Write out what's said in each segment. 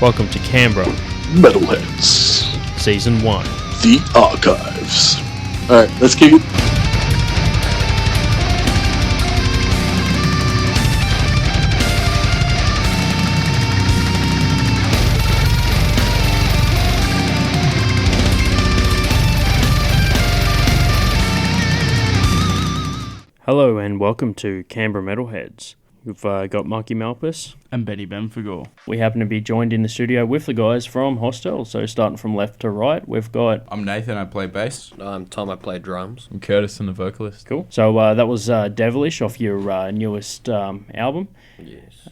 Welcome to Canberra Metalheads. Season 1. The Archives. Alright, let's kick it. Hello and welcome to Canberra Metalheads. We've got Marky, Malphas, and Benphegor. We happen to be joined in the studio with the guys from Hostel. So starting from left to right, we've got... I'm Nathan, I play bass. I'm Tom, I play drums. I'm Curtis, I'm the vocalist. Cool. So that was Devilish off your newest album. Yes.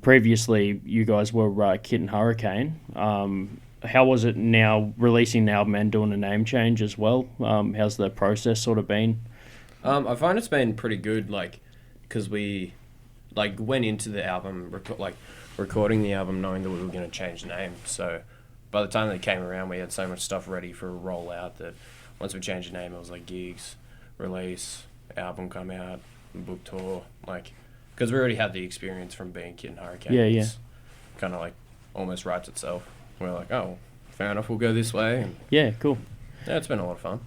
Previously, you guys were Kit and Hurricane. How was it now releasing the album and doing a name change as well? How's the process sort of been? I find it's been pretty good, because we, went into the album, recording the album knowing that we were going to change the name. So by the time they came around, we had so much stuff ready for a rollout that once we changed the name, it was gigs, release, album come out, book tour, because we already had the experience from being Kid and Hurricane. Yeah. It's kind of almost writes itself. We're oh, fair enough, we'll go this way. And Yeah, cool. yeah, it's been a lot of fun.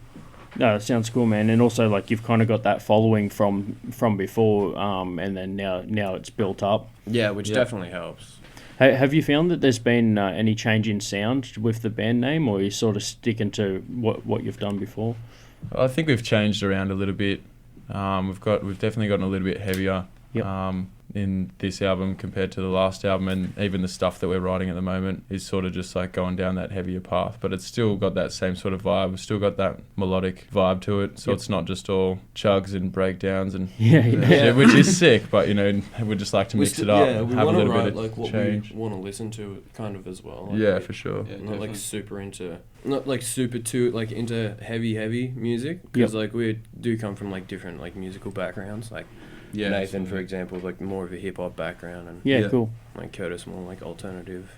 No, it sounds cool, man. And also, you've kind of got that following from before, and then now it's built up. Yeah, which definitely helps. Have you found that there's been any change in sound with the band name, or are you sort of sticking to what you've done before? I think we've changed around a little bit. We've definitely gotten a little bit heavier. Yep. In this album compared to the last album, and even the stuff that we're writing at the moment is sort of just going down that heavier path, but it's still got that same sort of vibe. We've still got that melodic vibe to it, so It's not just all chugs and breakdowns and shit, which is sick, but we'd just like to mix it up and have a little bit of change. We want to listen to kind of as well. For sure. Yeah, not super into into heavy music, because we do come from different musical backgrounds. Nathan, for example, more of a hip hop background, and cool. Curtis more alternative.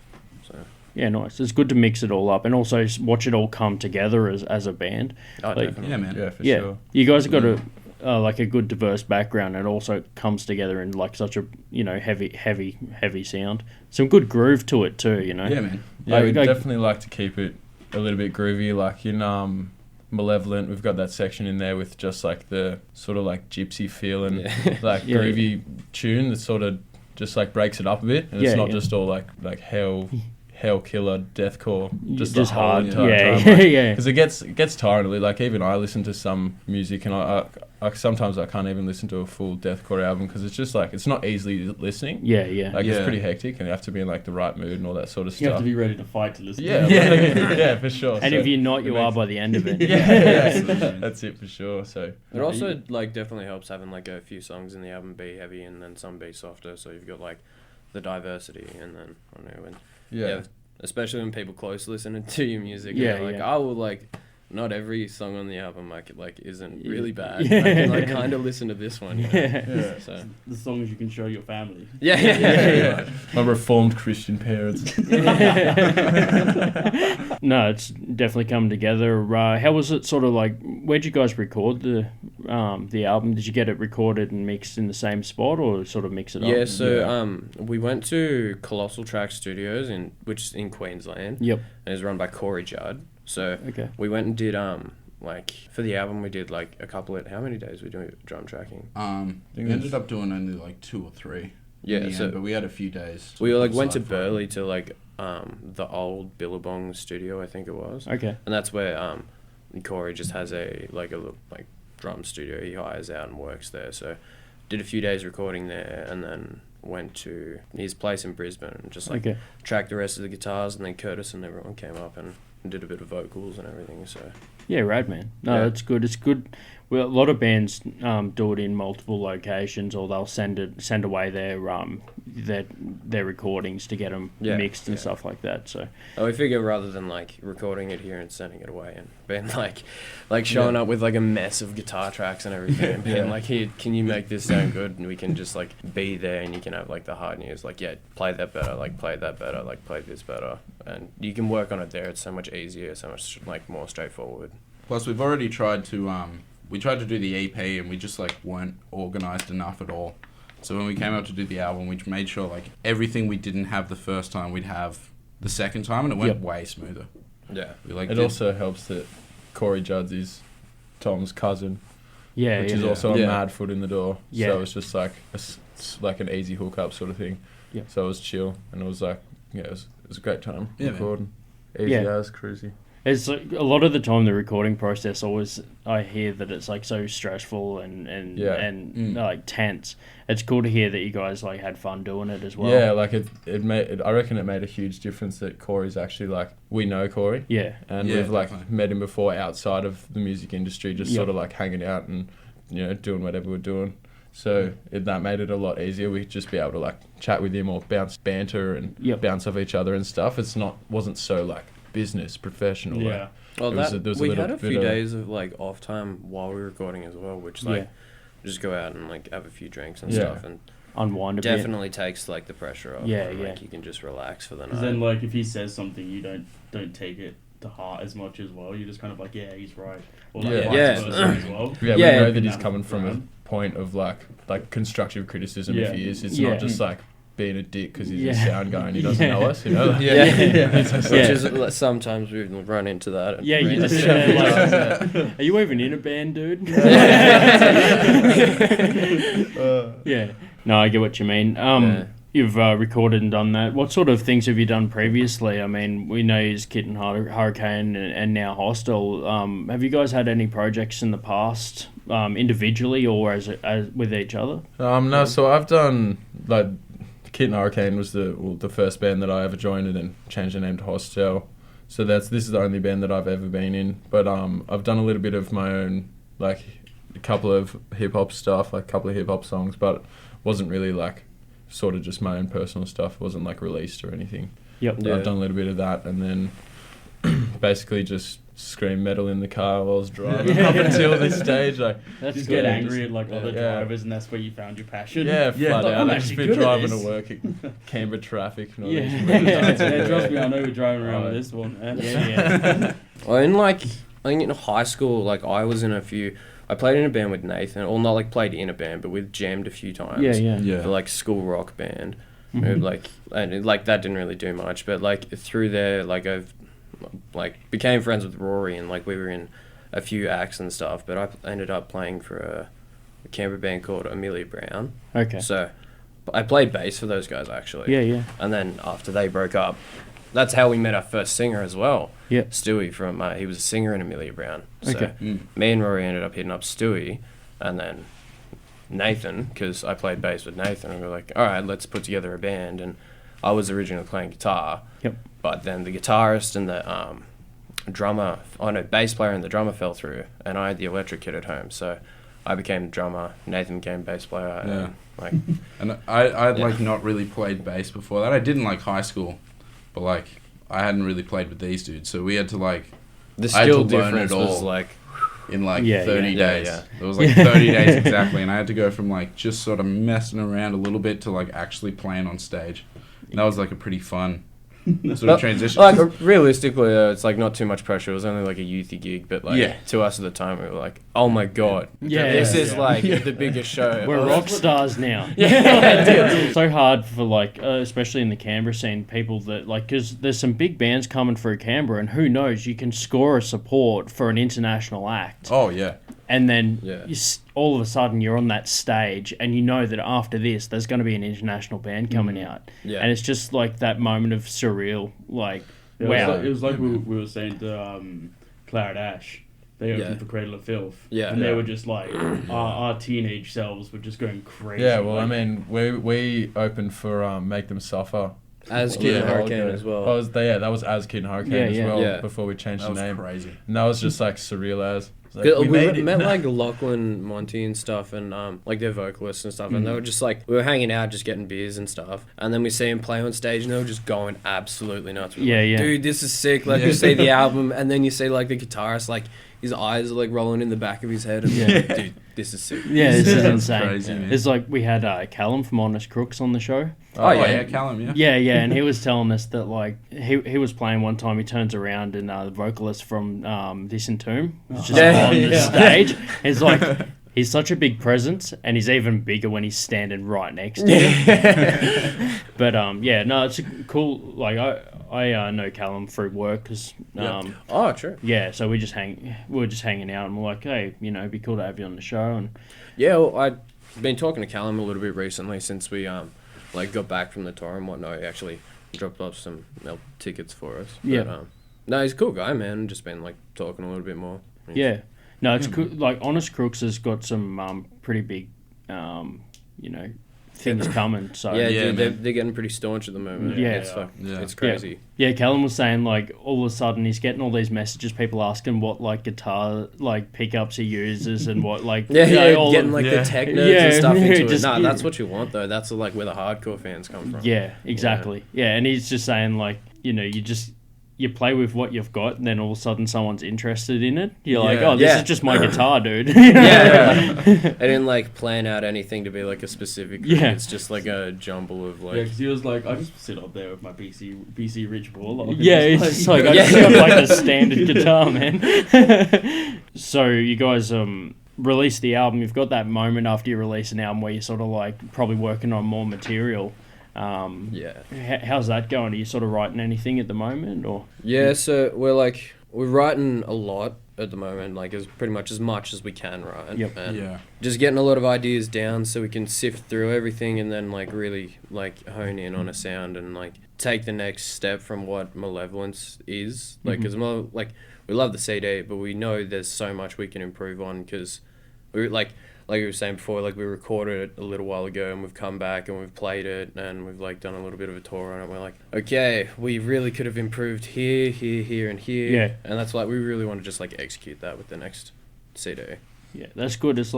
So yeah, nice. It's good to mix it all up and also watch it all come together as a band. Oh, definitely. Yeah, man. Yeah, for sure. You guys have got a good diverse background, and it also comes together in such a heavy sound. Some good groove to it too. Yeah, man. Yeah, we definitely like to keep it a little bit groovy, in Malevolent, we've got that section in there with just the sort of gypsy feel and groovy tune that sort of just breaks it up a bit, and it's not just all hell killer deathcore, just hard because it gets tiring. Even I listen to some music, and I sometimes I can't even listen to a full deathcore album because it's just it's not easily listening. It's pretty hectic, and you have to be in the right mood and all that sort of stuff. You have to be ready to fight to listen. Yeah, for sure. And if you're not, you are by the end of it. That's it for sure. So it also definitely helps having a few songs in the album be heavy and then some be softer, so you've got the diversity, and then I don't know especially when people close listening to your music. I will not every song on the album isn't really bad. I can kind of listen to this one. So the songs you can show your family. My reformed Christian parents. No, it's definitely come together. How was it sort of where'd you guys record the album? Did you get it recorded and mixed in the same spot, or sort of mix it up? Yeah, so we went to Colossal Track Studios, which is in Queensland. Yep. And it's run by Corey Judd. So we went and did for the album we did a couple of, how many days we doing drum tracking? We ended up doing only 2 or 3. But we had a few days. We went to Burleigh to the old Billabong studio, I think it was. Okay. And that's where Corey just has a drum studio he hires out and works there. So did a few days recording there, and then went to his place in Brisbane and just tracked the rest of the guitars, and then Curtis and everyone came up and did a bit of vocals and everything. So yeah, rad, man. No, that's good. It's good. Well, a lot of bands do it in multiple locations, or they'll send away their recordings to get them mixed and stuff like that. So we figure rather than recording it here and sending it away and being showing up with a mess of guitar tracks and everything, and being here, can you make this sound good? And we can just be there, and you can have the hard news, play that better, play that better, play this better, and you can work on it there. It's so much easier, so much more straightforward. Plus, we've already tried to we tried to do the EP, and we just weren't organised enough at all. So when we came out to do the album, we made sure everything we didn't have the first time we'd have the second time, and it went way smoother. Yeah. We like It also helps that Corey Judd is Tom's cousin, Yeah, which yeah. is also Yeah. a mad foot in the door. Yeah. So it's just like like an easy hookup sort of thing. Yeah. So it was chill, and it was like, yeah, it was a great time Yeah, man. recording. Easy Yeah. as cruisy. It's like a lot of the time the recording process always I hear that it's like so stressful and Yeah. like tense. It's cool to hear that you guys like had fun doing it as well. Yeah, like it made. I reckon it made a huge difference that Corey's actually like, we know Corey, Yeah. and Yeah, we've like definitely. met him before outside of the music industry, just Yep. sort of like hanging out and doing whatever we're doing. So that made it a lot easier. We'd just be able to like chat with him or bounce banter and Yep. bounce off each other and stuff. Wasn't so like business professional. Yeah. Well, There was a we little had a bit few of- days of like off time while we were recording as well, which like Yeah. just go out and like have a few drinks and Yeah. stuff, and Unwind a bit. definitely takes like the pressure off. Yeah, and, yeah. Like you can just relax for the Because night. then, like, if he says something, you don't take it to heart as much as well. You're just kind of like, yeah, he's right. Or like, Yeah. vice Yeah. versa as well. Yeah, Yeah. we know that Been he's down coming the from a ground. point of like constructive criticism. Yeah. If he is, it's Yeah. not just like being a dick because he's Yeah. a sound guy and he doesn't Yeah. know us. You know? Like, Yeah. Yeah. Which is like, sometimes we run into that. Yeah, you just like, are you even in a band, dude? Yeah. No, I get what you mean. Yeah. You've recorded and done that. What sort of things have you done previously? I mean, we know he's Kitten Hurricane and now Hostel. Have you guys had any projects in the past, individually or as with each other? No, so I've done like Kitten Hurricane was the first band that I ever joined and then changed the name to Hostel. So this is the only band that I've ever been in. But I've done a little bit of my own, like a couple of hip hop stuff, like a couple of hip hop songs, but wasn't really like sort of just my own personal stuff. It wasn't like released or anything. Yep. Yeah. I've done a little bit of that, and then basically just scream metal in the car while I was driving up until this stage. Like, That's Just good. get angry at like other Yeah. drivers, and that's where you found your passion. yeah, flat like, out. I'm I've just actually been good at driving to this. work at Canberra traffic. And all Yeah. these Yeah, trust me, I know you're driving around with this one. Man. Yeah. Well, in like, I think in high school, like I was in a few. I played in a band with Nathan, or not like played in a band, but we've jammed a few times. Yeah, yeah. Yeah. For like school rock band, Mhm. like and like that didn't really do much, but like through there, like I've like became friends with Rory, and like we were in a few acts and stuff. But I ended up playing for a Canberra band called Amelia Brown. Okay. So I played bass for those guys actually. Yeah, yeah. And then after they broke up, that's how we met our first singer as well. Yeah. Stewie from he was a singer in Amelia Brown. So Okay. me and Rory ended up hitting up Stewie, and then Nathan, because I played bass with Nathan, and we were like, all right, let's put together a band. And I was originally playing guitar. Yep. But then the guitarist and the bass player and the drummer fell through, and I had the electric kit at home, so I became drummer. Nathan became bass player. Yeah. And, like, And I'd Yeah. like not really played bass before that. I did in like high school, but like I hadn't really played with these dudes, so we had to like the I had to skill learn it difference was all. like, in like Yeah, 30 yeah. days. Yeah, It was like 30 days exactly, and I had to go from like just sort of messing around a little bit to like actually playing on stage. And that was like a pretty fun sort of transition. like realistically, it's like not too much pressure. It was only like a youthy gig, but like Yeah. to us at the time, we were like, oh my god, Yeah, this yeah, is yeah. like the biggest show. We're Oh, rock stars now. Yeah. It's so hard for like, especially in the Canberra scene, people that like, because there's some big bands coming through Canberra, and who knows, you can score a support for an international act, Oh yeah. and then Yeah. all of a sudden you're on that stage, and you know that after this, there's going to be an international band coming out, Yeah. and it's just like that moment of surreal, like, It wow. was like we were saying to Cloud Ash. They opened Yeah. for Cradle of Filth. Yeah. And they Yeah. were just like, our teenage selves were just going crazy. Yeah, well, I like, mean, we opened for Make Them Suffer. As a Kid little while Hurricane ago. as well. Oh, that was as Kid Hurricane Yeah, as yeah. well Yeah. before we changed That the was name. crazy. And that was just like surreal as. It's like, We made it. met like Lachlan, Monty and stuff, and like their vocalists and stuff, and they were just like, we were hanging out, just getting beers and stuff, and then we see them play on stage, and they were just going absolutely nuts. We were Yeah, like, yeah. dude, this is sick. Like, you see the album, and then you see like the guitarist, like his eyes are like rolling in the back of his head, and Yeah. like, dude, this is sick. Yeah, this is That's insane. crazy, man. It's like we had Callum from Honest Crooks on the show. Oh, yeah. Callum, yeah. Yeah, yeah, and he was telling us that like he was playing one time. He turns around and the vocalist from This Entomb was just Yeah, on the yeah. stage. It's like he's such a big presence, and he's even bigger when he's standing right next to him. But yeah, no, it's a cool. Like I know Callum through work because Oh, true. yeah, so we were just hanging out and we're like, hey, it'd be cool to have you on the show. And Yeah, well, I've been talking to Callum a little bit recently since we got back from the tour and whatnot. He actually dropped off some tickets for us. Yeah. But, no, he's a cool guy, man. Just been talking a little bit more. yeah, no, it's cool. Like Honest Crooks has got some pretty big things coming. So Yeah, Yeah, dude, man. they're getting pretty staunch at the moment. Yeah. It's crazy. Yeah, Callum was saying all of a sudden he's getting all these messages, people asking what guitar pickups he uses and what all getting of- the tech nerds and stuff into just- it. Nah, that's what you want though. That's where the hardcore fans come from. Yeah, exactly. Yeah, and he's just saying you play with what you've got, and then all of a sudden someone's interested in it. You're like, oh, this is just my guitar, dude. Yeah. I didn't plan out anything to be a specific group. Yeah. It's just a jumble of Yeah, because he was like, I just sit up there with my BC Rich Ball. Yeah, it's like I just got a standard guitar, man. So you guys released the album. You've got that moment after you release an album where you're sort of probably working on more material. How's that going? Are you sort of writing anything at the moment, or? Yeah, so we're writing a lot at the moment, as pretty much as we can write. Yep. And Yeah. just getting a lot of ideas down so we can sift through everything and then really hone in on a sound and take the next step from what Malevolence is. Because we love the CD, but we know there's so much we can improve on because we like we were saying before, we recorded it a little while ago and we've come back and we've played it and we've done a little bit of a tour on it. We're okay, we really could have improved here, and here. Yeah. And that's we really want to just execute that with the next CD. Yeah, that's good. It's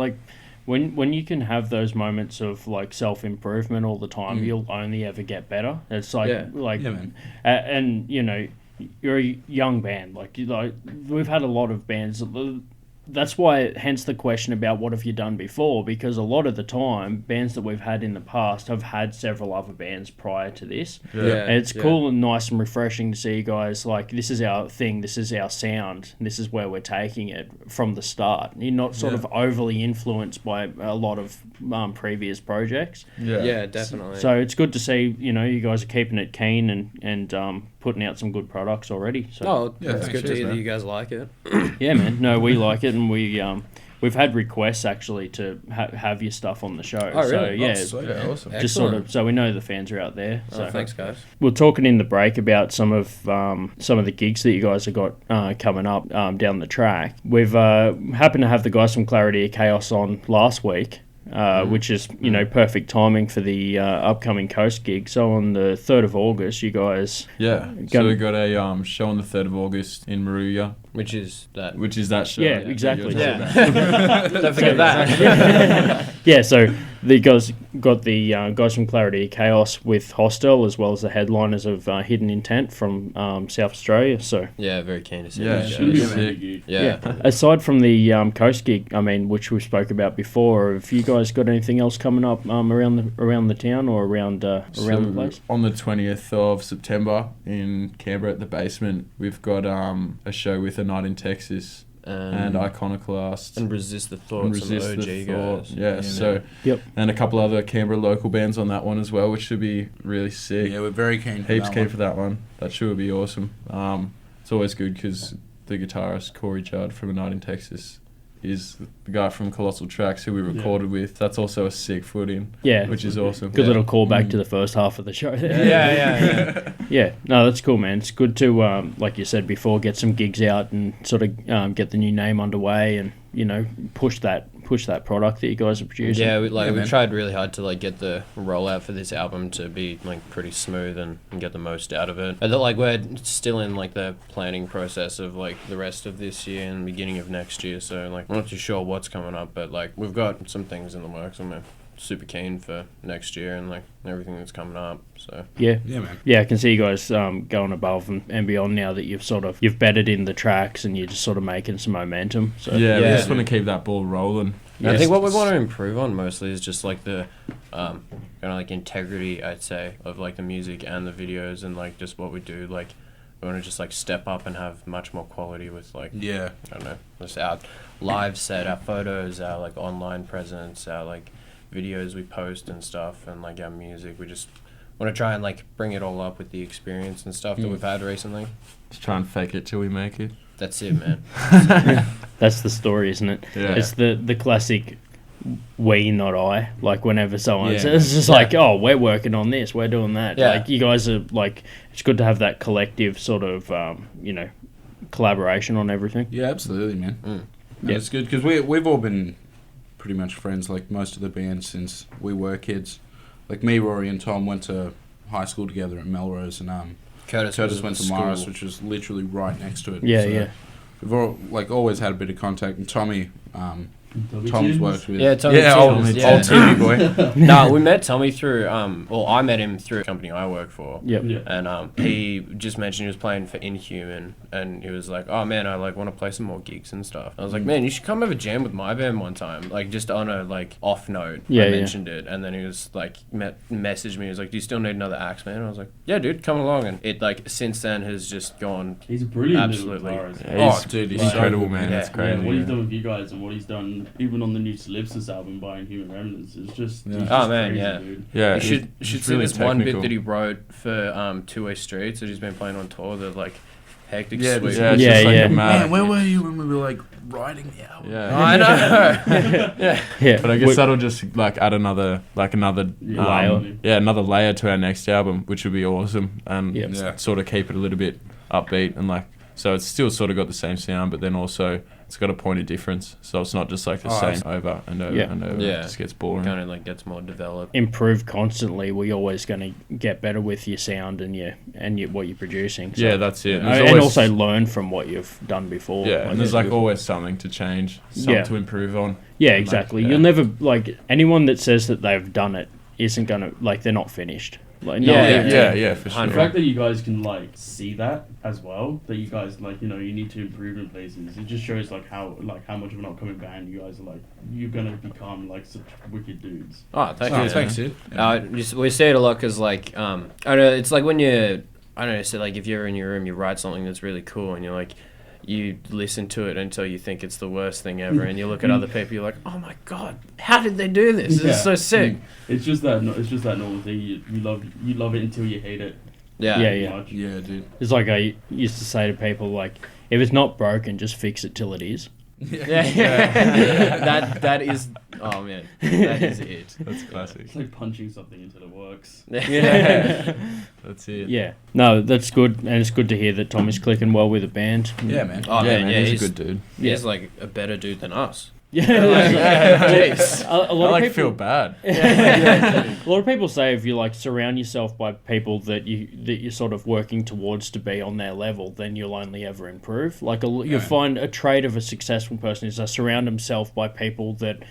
when you can have those moments of self-improvement all the time, you'll only ever get better. It's Yeah, man. And you're a young band. We've had a lot of bands. That's why, hence the question about what have you done before, because a lot of the time, bands that we've had in the past have had several other bands prior to this. Yeah. And it's cool and nice and refreshing to see you guys this is our thing, this is our sound, this is where we're taking it from the start. You're not sort of overly influenced by a lot of previous projects. Yeah, definitely. So it's good to see, you guys are keeping it keen and putting out some good products already. So it's good to Cheers, hear that man. you guys like it. yeah, man. No, we like it, and we've had requests actually to have your stuff on the show. Oh, So really? yeah, Sweet. Yeah, awesome. just sort of so we know the fans are out there. So Thanks, guys. we're talking in the break about some of the gigs that you guys have got coming up down the track. We've happened to have the guys from Clarity of Chaos on last week. Which is perfect timing for the upcoming Coast gig. So on the 3rd of August, you guys So we got a show on the 3rd of August in Maruya, Which is that. which is that show. Yeah, that exactly. you're talking about. Don't forget that. yeah, so the guys got the guys from Clarity of Chaos with Hostel, as well as the headliners of Hidden Intent from South Australia. So Yeah, very keen to see Yeah, that. should be guys. sick. Yeah. aside from the Coast gig, which we spoke about before, have you guys got anything else coming up around the town or around the place? On the 20th of September in Canberra at the Basement, we've got a show with A Night in Texas and Iconoclast. And Resist the Thoughts and the OG guys. Yeah, so Yep. and a couple other Canberra local bands on that one as well, which should be really sick. Yeah, we're very keen for Heaps that keen one. for that one. That sure would be awesome. It's always good because the guitarist Corey Judd from A Night in Texas is the guy from Colossal Tracks who we recorded with. That's also a sick foot-in, Yeah, which is awesome. good little callback to the first half of the show. There. Yeah. Yeah, no, that's cool, man. It's good to, like you said before, get some gigs out and sort of get the new name underway and push that product that you guys are producing. Yeah, we man. tried really hard to get the rollout for this album to be pretty smooth and get the most out of it. And we're still in the planning process of the rest of this year and beginning of next year. So I'm not too sure what's coming up, but we've got some things in the works and we're super keen for next year and everything that's coming up. So Yeah, man. Yeah, I can see you guys going above and beyond now that you've bedded in the tracks and you're just sort of making some momentum. So Yeah, we Yeah. just want to keep that ball rolling. I think what we want to improve on mostly is just the kind of integrity, I'd say, of the music and the videos and just what we do. We want to just step up and have much more quality with Yeah. I don't know, just our live set, our photos, our online presence, our videos we post and stuff, and our music. We just want to try and like bring it all up with the experience and stuff that we've had recently. Just try and fake it till we make it. That's it, man. That's the story, isn't it? Yeah. It's the classic we, not I. Like whenever someone Yeah. says, it's just like, oh, we're working on this, we're doing that. Yeah. Like you guys are like, it's good to have that collective sort of, you know, collaboration on everything. Yeah, absolutely, man. Mm. Yeah, it's good because we've all been pretty much friends, like most of the band, since we were kids. Like me, Rory, and Tom went to high school together at Melrose, and Curtis went to school. Morris, which was literally right next to it. Yeah, So yeah. We've all, like always had a bit of contact, and Tommy, Tom's worked with. Yeah, Tommy. Yeah, Tibbs, old yeah. TV boy. No, we met Tommy through. Well, I met him through a company I work for. Yep. Yeah. And he just mentioned he was playing for Inhuman, and he was like, "Oh man, I like want to play some more gigs and stuff." I was like, "Man, you should come have a jam with my band one time." Like just on a like off note, Yeah, I yeah. mentioned it, and then he was like, messaged me. He was like, "Do you still need another axe, man?" And I was like, "Yeah, dude, come along." And it like since then has just gone. He's a brilliant Absolutely. little guitarist. Yeah, Oh, dude, he's incredible, so good, man. Yeah. It's crazy. Yeah, what he's yeah. done with you guys and what he's done even on the new Solipsis album by Inhuman Remnants is just, Yeah. he's Oh, just man, crazy, yeah. dude. Yeah, You should he's see really this one bit technical. that he wrote for Two-Way Streets that he's been playing on tour. The like hectic Yeah, sweep. Yeah, it's Yeah, just like yeah. a mad. Man, where were you when we were like writing the album? Yeah. I know. Yeah. Yeah. But I guess that'll just like add another Layer. another layer to our next album, which would be awesome, and Yep. Yeah. sort of keep it a little bit upbeat and like so it's still sort of got the same sound, but then also it's got a point of difference, so it's not just like the Oh, same over and over Yeah. and over. Yeah. It just gets boring. Kind of like gets more developed. Improve constantly. We're always going to get better with your sound and what you're producing. So, Yeah, that's it. and, There's always- also learn from what you've done before. yeah, Like, and there's like it's- always something to change, something Yeah. to improve on. yeah, like, exactly. yeah. You'll never like anyone that says that they've done it isn't gonna like they're not finished. Like no, Yeah, Yeah, for sure. The fact that you guys can like see that as well, that you guys like, you know, you need to improve in places. It just shows like how much of an upcoming band you guys are like. You're gonna become like such wicked dudes. Oh, thank Oh, you. thanks, dude. We say it a lot because like I don't know. It's like when you I don't know. So like if you're in your room, you write something that's really cool, and you're like. You listen to it until you think it's the worst thing ever, and you look at other people. You're like, "Oh my god, how did they do this? This is so sick." It's just that normal thing. You love it until you hate it. Yeah, Yeah, pretty yeah. much. Yeah, dude. It's like I used to say to people like, if it's not broken, just fix it till it is. yeah. that is. Oh man, that is it. That's classic. It's like punching something until it works. Yeah. That's it. Yeah. No, that's good, and it's good to hear that Tommy's clicking well with the band. Yeah, man. Oh yeah, man, man, yeah, he's a good dude. He's like a better dude than us. Yeah. Jeez. A lot I like of people feel bad. A lot of people say if you like surround yourself by people that you're sort of working towards to be on their level, then you'll only ever improve. Like you'll find a trait of a successful person is to surround himself by people that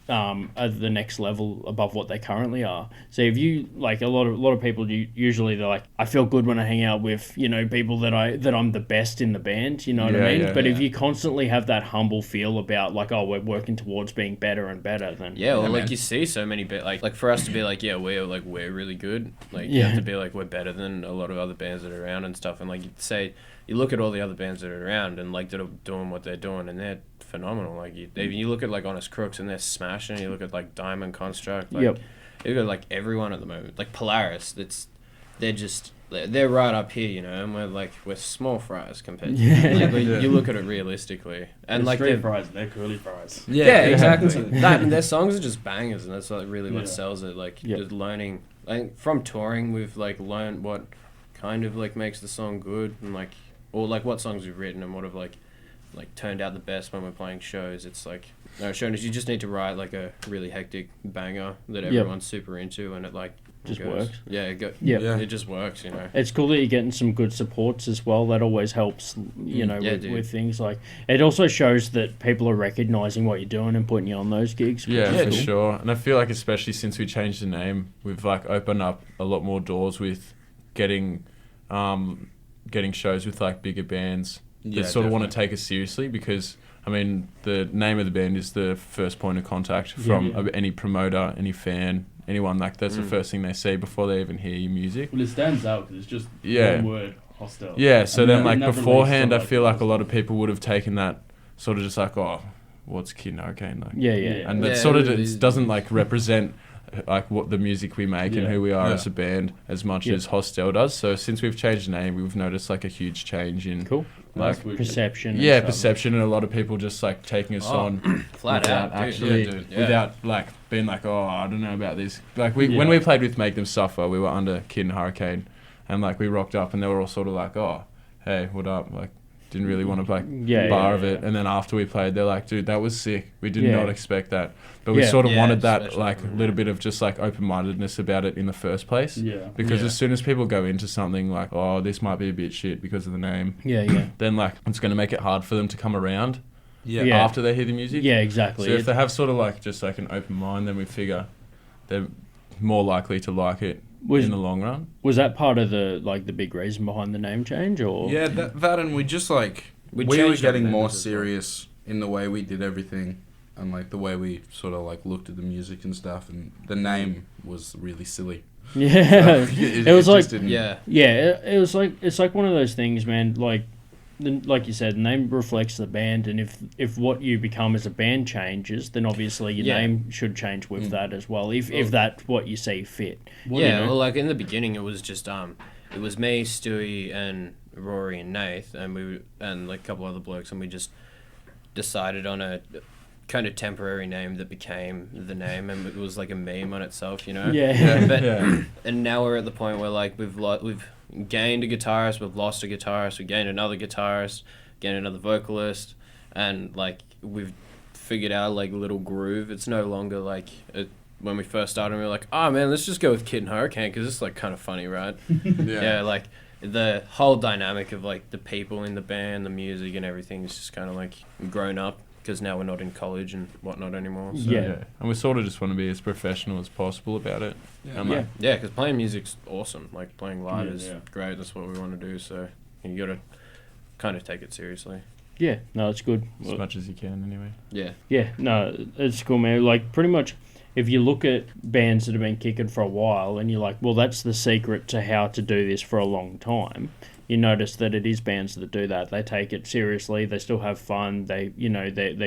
are the next level above what they currently are. So if you like a lot of people, usually they're like, I feel good when I hang out with people that I'm the best in the band. You know what I Yeah, mean? yeah, but if yeah. you constantly have that humble feel about like, oh, we're working towards being better and better, then Yeah, well, Yeah, like man. you see so many like for us to be like, yeah, we're really good. Like you Yeah. have to be like we're better than a lot of other bands that are around and stuff. And like you look at all the other bands that are around and like that are doing what they're doing and they're phenomenal. Like you look at like Honest Crooks and they're smashing. You look at like Diamond Construct. Like, Yep. You got like everyone at the moment. Like Polaris, they're right up here, and we're small fries compared to Yeah. you look at it realistically and They're like straight they're fries and they're curly fries. yeah, exactly. That and their songs are just bangers, and that's like really what Yeah. sells it. Like Yep. just learning, like from touring, we've like learned what kind of like makes the song good, and like or like what songs we've written and what have like turned out the best when we're playing shows. It's like showing us you just need to write like a really hectic banger that everyone's super into, and it like Just goes. works. Yeah, Yep. Yeah. it just works, It's cool that you're getting some good supports as well. That always helps, Yeah, with, dude. with things like it also shows that people are recognizing what you're doing and putting you on those gigs. Yeah, Yeah, for dude. sure. And I feel like especially since we changed the name, we've like opened up a lot more doors with getting shows with like bigger bands Yeah, that sort of want to definitely. take us seriously, because I mean the name of the band is the first point of contact from Yeah. any promoter, any fan, anyone. Like that's the Mm. first thing they see before they even hear your music. Well, it stands out because it's just Yeah. one word, Hostel. Yeah, so And then that- like and that relates beforehand, to, I feel like a Hostel. lot of people would have taken that sort of just like, oh, what's Kid Hurricane like? Yeah, Yeah. And that Yeah, sort of it is. doesn't like represent like what the music we make and who we are as a band as much as Hostel does. So since we've changed the name, we've noticed like a huge change in like perception. Yeah, perception, and a lot of people just like taking us on flat without out, actually without like being like, oh, I don't know about this. Like when we played with Make Them Suffer, we were under Kid and Hurricane, and like we rocked up and they were all sort of like, oh, hey, what up? Like didn't really want to like bar of it. And then after we played, they're like, dude, that was sick. We did not expect that. But we sort of wanted that like little bit of just like open-mindedness about it in the first place. Yeah. Because as soon as people go into something like, oh, this might be a bit shit because of the name. Then like it's going to make it hard for them to come around. After they hear the music. Yeah, exactly. So if they have sort of like just like an open mind, then we figure they're more likely to like it in the long run. Was that part of the big reason behind the name change, or? Yeah, that and we just like we were getting more serious in the way we did everything, and like the way we sort of like looked at the music and stuff, and the name was really silly. Yeah, so it was like it was like it's like one of those things, man. Like you said, the name reflects the band, and if what you become as a band changes, then obviously your name should change with that as well. If that's what you see fit. Well, like in the beginning, it was just it was me, Stewie, and Rory and Nath, and like a couple other blokes, and we just decided on a kind of temporary name that became the name, and it was like a meme on itself, you know. And now we're at the point where like we've gained a guitarist, we've lost a guitarist, we gained another guitarist, gained another vocalist, and like we've figured out like a little groove. It's no longer like when we first started, we were like, oh man, let's just go with Kid and Hurricane because it's like kind of funny, right? Like the whole dynamic of like the people in the band, the music and everything is just kind of like grown up because now we're not in college and whatnot anymore. So. And we sort of just want to be as professional as possible about it. Because playing music's awesome. Like playing live is great. That's what we want to do. So you got to kind of take it seriously. Yeah, no, it's good. As much as you can, anyway. Yeah, no, it's cool, man. Like pretty much, if you look at bands that have been kicking for a while, and you're like, well, that's the secret to how to do this for a long time. You notice that it is bands that do that. They take it seriously. They still have fun. They're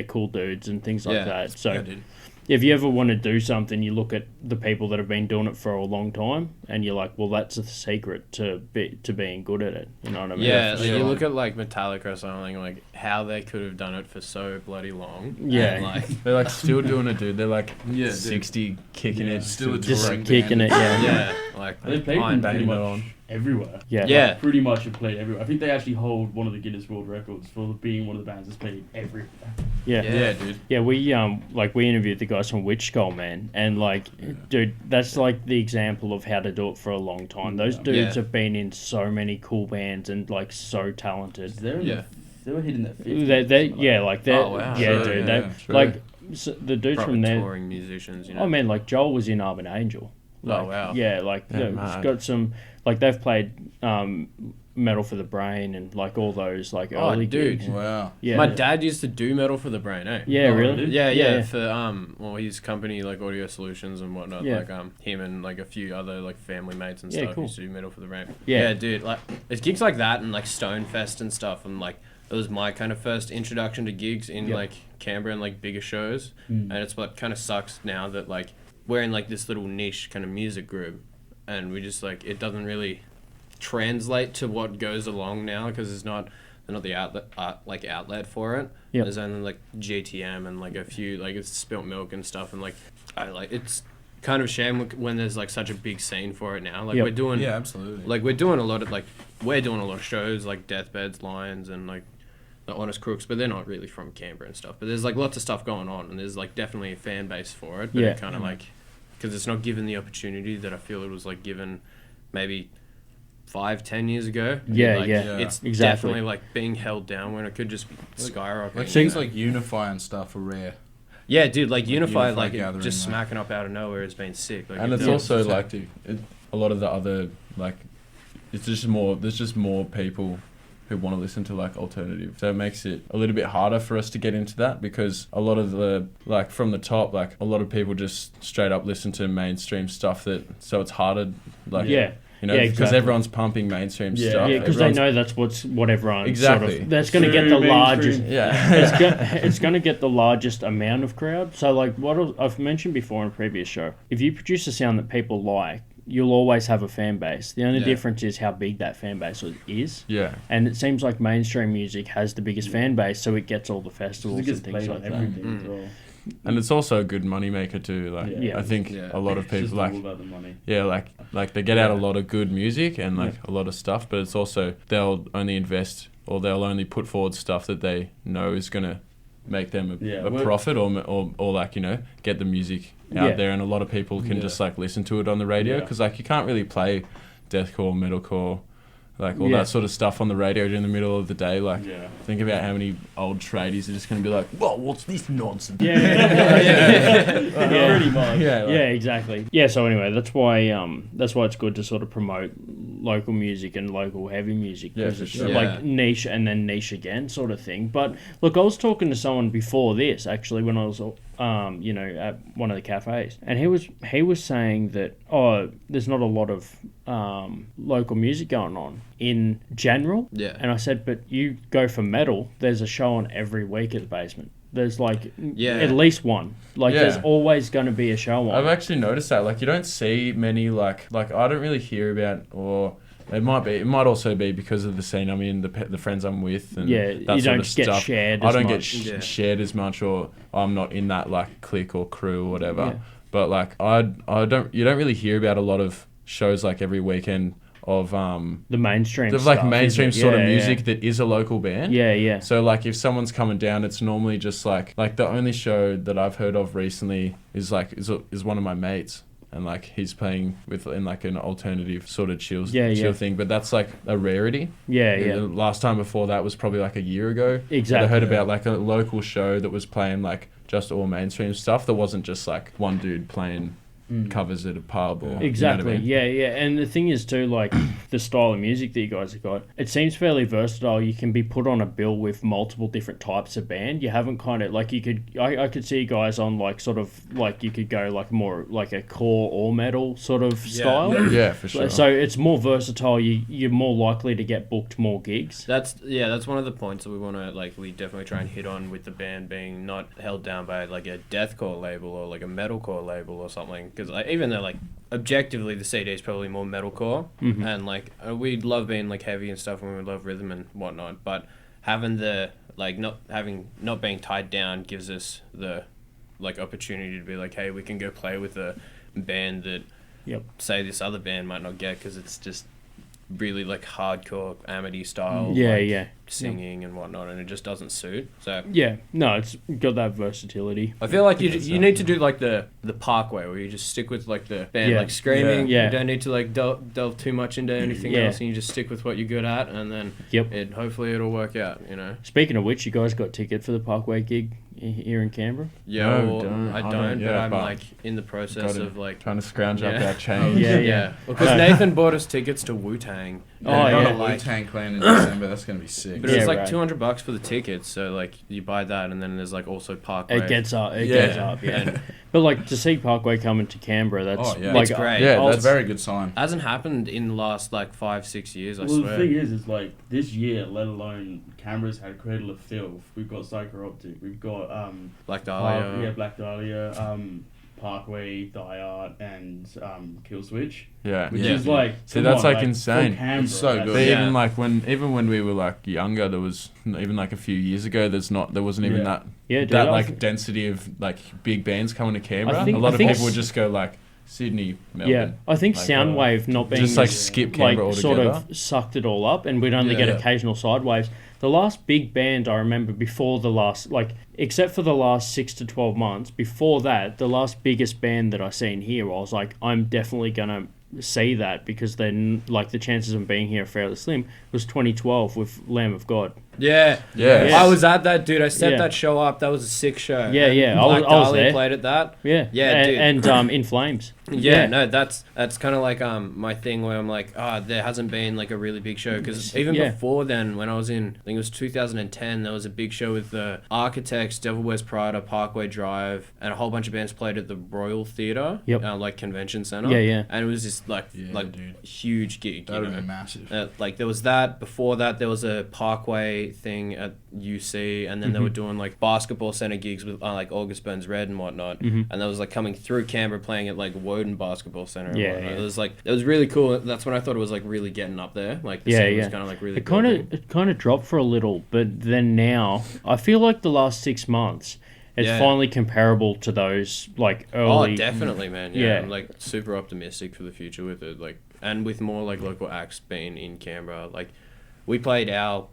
cool dudes and things like that. So if you ever want to do something, you look at the people that have been doing it for a long time, and you're like, well, that's the secret to being good at it. You know what I mean? Yeah, like you look at like Metallica or something, like how they could have done it for so bloody long. Yeah, and, like they're like still doing it, dude. They're like 60, kicking it, still just kicking it. Yeah, like they played pretty much everywhere. Yeah, pretty much have played everywhere. I think they actually hold one of the Guinness World Records for being one of the bands that's played everywhere. Yeah, dude. Yeah, we we interviewed the guys from Witch Skull, man, and like, dude, that's like the example of how to do it for a long time. Those dudes have been in so many cool bands and like so talented. They were hitting their 50s. The dudes proper from there, touring musicians, you know. Oh man, like Joel was in Arbor Angel. Like, oh wow. Yeah, like it's got some like they've played Metal for the Brain and like all those like early gigs. Wow. Yeah. My dad used to do Metal for the Brain, eh? Yeah, really? Yeah, for his company like Audio Solutions and whatnot. Yeah. Like him and like a few other like family mates and stuff cool. used to do Metal for the Brain. Yeah, dude, like it's gigs like that and like Stonefest and stuff, and like it was my kind of first introduction to gigs in like Canberra and like bigger shows. And it's what kind of sucks now that like we're in like this little niche kind of music group, and we just like it doesn't really translate to what goes along now because they're not the outlet for it. There's only like GTM and like a few like it's Spilt Milk and stuff, and like it's kind of a shame when there's like such a big scene for it now. Like we're doing absolutely. Like we're doing a lot of shows like Deathbeds, Lions, and like the Honest Crooks, but they're not really from Canberra and stuff. But there's like lots of stuff going on, and there's like definitely a fan base for it. But it kind of like because it's not given the opportunity that I feel it was like given maybe 5-10 years ago. It's exactly. definitely like being held down when it could just be skyrocketing. Like things like Unify and stuff are rare. Yeah, dude, like Unify like just smacking up out of nowhere has been sick. Like, and it's also like a lot of the other like there's just more people who want to listen to like alternative, so it makes it a little bit harder for us to get into that because a lot of the like from the top, like a lot of people just straight up listen to mainstream stuff so it's harder. Like you know, Yeah, because exactly. everyone's pumping mainstream stuff. Yeah, because they Everyone's- know that's what everyone Exactly. sort of, that's going to get the True largest. mainstream. Yeah. It's going to get the largest amount of crowd. So like what I've mentioned before in a previous show, if you produce a sound that people like, you'll always have a fan base. The only difference is how big that fan base is. Yeah. And it seems like mainstream music has the biggest fan base, so it gets all the festivals It gets and things played like on that. everything as well. And it's also a good moneymaker too. Like Yeah. I think Yeah. a lot of It's just people all like about the money. yeah, like they get out a lot of good music and like a lot of stuff, but it's also they'll only invest or they'll only put forward stuff that they know is gonna make them a profit or like, you know, get the music out there, and a lot of people can just like listen to it on the radio because like you can't really play deathcore, metalcore, like all that sort of stuff on the radio in the middle of the day. Like think about how many old tradies are just going to be like, well, what's this nonsense? Pretty much. Yeah, exactly. Yeah, so anyway, that's why it's good to sort of promote local music and local heavy music because it's sure. like niche and then niche again sort of thing. But look, I was talking to someone before this actually when I was you know, at one of the cafes, and he was saying that there's not a lot of local music going on in general. Yeah. And I said, but you go for metal, there's a show on every week at the basement. There's like at least one. Like there's always going to be a show on. I've actually noticed that. Like you don't see many like I don't really hear about, or it might also be because of the scene I'm in, the friends I'm with, and Yeah, that you sort don't of get stuff. shared I as don't much. get shared as much, or I'm not in that like clique or crew or whatever. Yeah. But like you don't really hear about a lot of shows like every weekend of the mainstream of like stuff, mainstream isn't it? sort of Yeah, music that is a local band. Yeah. So like if someone's coming down, it's normally just like the only show that I've heard of recently is one of my mates, and like he's playing in like an alternative sort of chill thing, but that's like a rarity. Yeah. The last time before that was probably like a year ago. Exactly. I heard about like a local show that was playing like just all mainstream stuff that wasn't just like one dude playing covers at a pub or Exactly. you know what I mean? Yeah. And the thing is too, like the style of music that you guys have got, it seems fairly versatile. You can be put on a bill with multiple different types of band. You haven't kind of like I could see guys on like sort of like you could go like more like a core or metal sort of style. Yeah, for sure. So it's more versatile. You're more likely to get booked more gigs. That's one of the points that we definitely try and hit on with the band being not held down by like a deathcore label or like a metalcore label or something. Because even though like objectively the CD is probably more metalcore, and like we love being like heavy and stuff, and we love rhythm and whatnot, but having the like not being tied down gives us the like opportunity to be like, hey, we can go play with a band that say this other band might not get because it's just really like hardcore Amity style singing and whatnot, and it just doesn't suit. So it's got that versatility. I feel like you need to do like the Parkway where you just stick with like the band like screaming. Yeah. You don't need to like delve too much into anything else, and you just stick with what you're good at, and then hopefully it'll work out. You know. Speaking of which, you guys got ticket for the Parkway gig here in Canberra? Yeah, No, I don't. But I'm like in the process of like trying to scrounge up that change. Because Nathan bought us tickets to Wu-Tang. A Wu-Tang clan in December. That's gonna be sick. But it was like $200 for the tickets, so like you buy that, and then there's like also Parkway. It gets up. But like to see Parkway coming to Canberra, that's it's great. Yeah, that's a very good sign. Hasn't happened in the last like 5-6 years. I Well, swear. the thing is like this year, let alone Canberra's had Cradle of Filth. We've got Psycho Optic. We've got Black Dahlia. Black Dahlia. Parkway, Die Art, and Kill Switch. Yeah. Which is like that's like insane. It's so good. Even like when we were like younger, there was even like a few years ago. There wasn't even that like density of like big bands coming to Canberra. A lot of people would just go like Sydney, Melbourne. Yeah, I think like, Soundwave not being just like skip Canberra like altogether. sort of sucked it all up, and we'd only get occasional sidewaves. The last big band I remember before the last, like, except for the last 6 to 12 months, before that, the last biggest band that I seen here, I was like, I'm definitely gonna see that because then, like, the chances of being here are fairly slim. Was 2012 with Lamb of God. Yeah. Yeah. I was at that, dude. I set Yeah. that show up. That was a sick show. Yeah, And yeah. Black I was Dahlia there. played at that. Yeah, Yeah, dude. and In Flames. Yeah, no, that's kind of like my thing where I'm like, there hasn't been like a really big show because even Yeah. before then, when I was in, I think it was 2010, there was a big show with the Architects, Devil Wears Prada, Parkway Drive, and a whole bunch of bands played at the Royal Theatre, like Convention Centre. Yeah, yeah. And it was just like dude. huge gig. That you would know? have been massive. Like there was that. Before that, there was a Parkway thing at UC, and then they were doing like basketball center gigs with like August Burns Red and whatnot. And that was like coming through Canberra, playing at like Woden Basketball Center. And Yeah, whatnot. yeah. It was like, it was really cool. That's when I thought it was like really getting up there. Like the scene was kind of like really. It kind of dropped for a little, but then now I feel like the last 6 months. It's finally comparable to those like early. Oh, definitely, man. Yeah. I'm like super optimistic for the future with it. Like, and with more like local acts being in Canberra, like we played our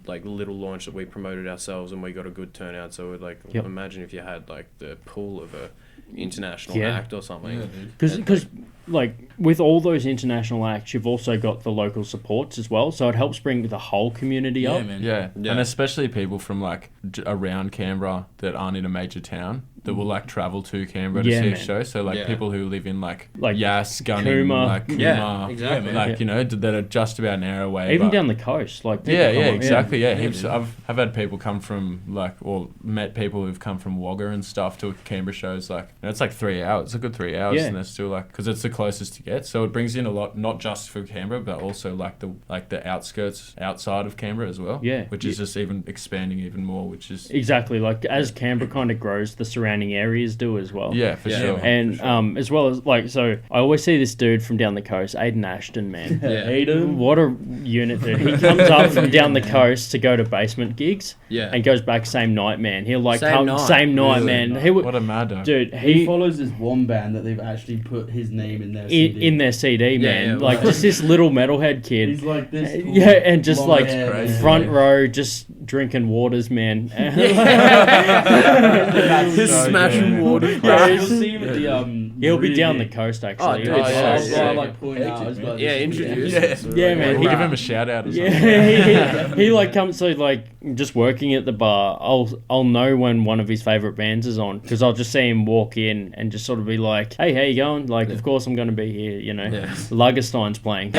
like little launch that we promoted ourselves, and we got a good turnout. So like, imagine if you had like the pool of a international act or something. Because like with all those international acts, you've also got the local supports as well, so it helps bring the whole community up. Man. Yeah, and especially people from like around Canberra that aren't in a major town that will like travel to Canberra to see a show. So like people who live in like Yass, Gunning, Cooma. like Cooma, Yeah, exactly. like you know that are just about an hour away. Even but- down the coast, like people Yeah, come up- exactly. Yeah, heaps. I've had people come from like, or met people who've come from Wagga and stuff to Canberra shows. Like, you know, it's like 3 hours. It's a good 3 hours, and they're still like, because it's the closest to get. So it brings in a lot, not just for Canberra, but also like the outskirts outside of Canberra as well. Yeah. which is just even expanding even more. Which is Exactly, like as Canberra kind of grows, the surrounding areas do as well. yeah, for sure. And as well as like, so I always see this dude from down the coast, Aiden Ashton, man. Aiden. What a unit, dude. He comes up from down the coast to go to basement gigs and goes back same night, man. He'll like Same come night. same night, Really? man. He would, What a mad dog. dude. He follows this one band that they've actually put his name in their CD. in their CD, man. yeah, like just this little metalhead kid. He's like this. And just long like hair, man. front row, just drinking waters, man. His smashing water. Yeah, You'll see him at the He'll be really down the big- coast actually. dude, I'll like point out. as well. Yeah, introduce us. Yeah, man. We'll give him a shout out or something. Yeah, he like comes, so like just working at the bar, I'll know when one of his favorite bands is on, because I'll just see him walk in and just sort of be like, hey, how you going? Like, of course I'm going to be here, you know. Lagerstein's playing.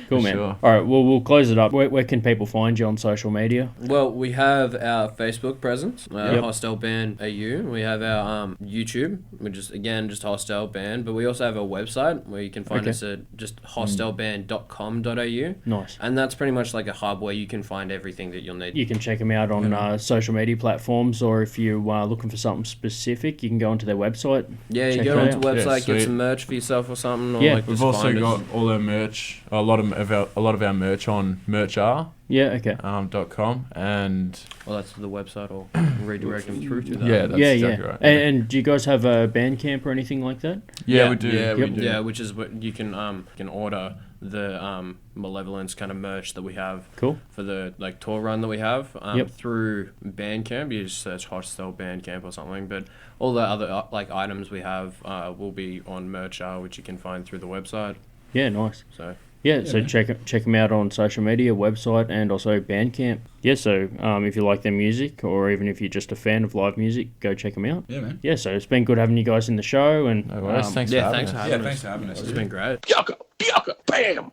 Cool, For man. sure. All right, well, we'll close it up. Where can people find you on social media? Well, we have our Facebook presence, Yep. Hostel Band AU. We have our YouTube, which is again just Hostel Band, but we also have a website where you can find us at just hostelband.com.au. Nice. And that's pretty much like a hub where you can find everything that you'll need. You can check them out on social media platforms, or if you are looking for something specific, you can go onto their website. Yeah, you check go it onto the out. website, Yeah, get sweet. some merch for yourself or something. Or Yeah. like We've just also find us. got all our merch, a lot of our merch on merchr.com, Yeah, okay. and Well, that's the website. I'll redirect them through to that. yeah, that's exactly right. And do you guys have a Bandcamp or anything like that? Yeah, we do. Yeah, we Yep. do. Yeah, which is what you can order the Malevolence kind of merch that we have Cool. for the like tour run that we have Yep. through Bandcamp. You just search Hostel Bandcamp or something, but all the other like items we have will be on merch, which you can find through the website. Yeah, nice. So Yeah, so check them out on social media, website, and also Bandcamp. Yeah, so if you like their music, or even if you're just a fan of live music, go check them out. Yeah, man. Yeah, so it's been good having you guys in the show, and No worries. Thanks for yeah, having thanks for us. having Yeah, us. thanks for having us. It's dude. been great. Bianca, bam!